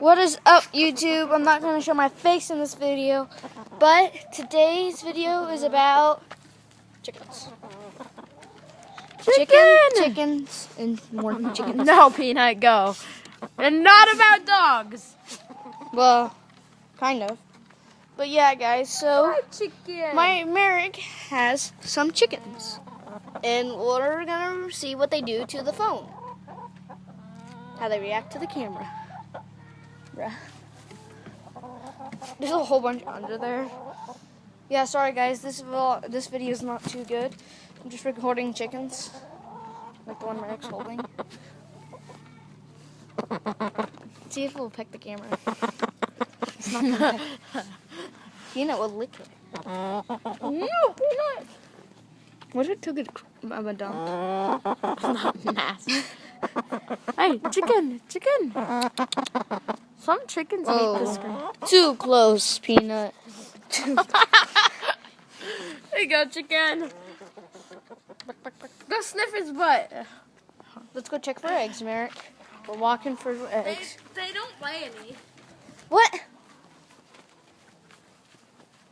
What is up, YouTube? I'm not going to show my face in this video, but today's video is about chickens. Chickens, and more chickens. No, Peanut, go. And not about dogs. Well, kind of. But yeah, guys, so Chicken. my Merrick has some chickens, and we're going to see what they do to the phone. How they react to the camera. Bruh. There's a whole bunch under there. Yeah, sorry guys, this video is not too good. I'm just recording chickens, like the one Merrick's holding. See if it'll peck the camera. It's not gonna peck. Peanut will lick it. No, Peanut. What if it took a dump? Not nasty. Hey, chicken. Some chickens hate the screen. Too close, Peanut. There you go, chicken. Go sniff his butt. Let's go check for eggs, Merrick. We're walking for eggs. They don't lay any. What?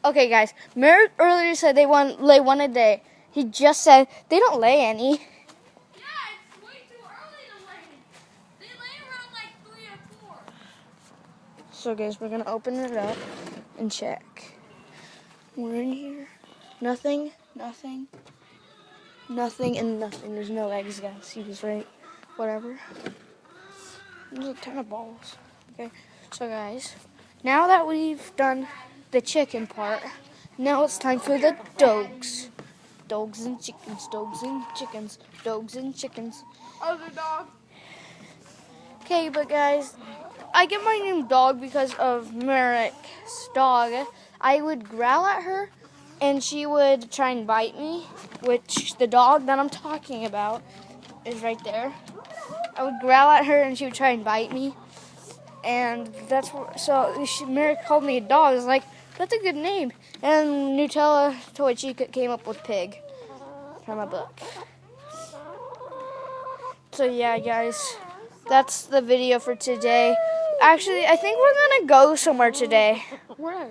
Okay, guys. Merrick earlier said they lay one a day. He just said they don't lay any. Yeah, it's way too early to lay. They lay around like 3 or 4. So, guys, we're going to open it up and check. We're in here. Nothing, and nothing. There's no eggs, guys. He was right. Whatever. There's a ton of balls. Okay, so, guys, now that we've done the chicken part, now it's time for the dogs. Dogs and chickens, dogs and chickens, dogs and chickens. Other dog. Okay, but guys, I get my name Dog because of Merrick's dog. I would growl at her, and she would try and bite me, which the dog that I'm talking about is right there. I would growl at her, and she would try and bite me, and Merrick called me a dog. I was like, that's a good name. And Nutella Toy Chica came up with Pig from a book. So yeah, guys, that's the video for today. Actually, I think we're gonna go somewhere today. Where?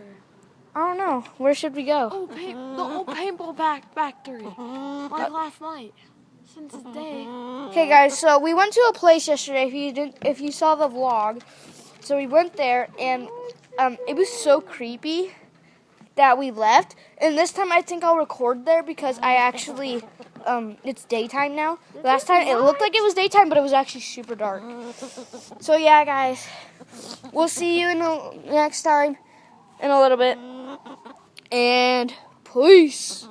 I don't know. Where should we go? Oh, the old paintball factory. Like last night. Since it's day. Okay, guys. So we went to a place yesterday. If you saw the vlog, so we went there, and it was so creepy that we left. And this time, I think I'll record there because I actually it's daytime now. Last time it looked like it was daytime, but it was actually super dark. So yeah, guys, we'll see you next time in a little bit. And peace.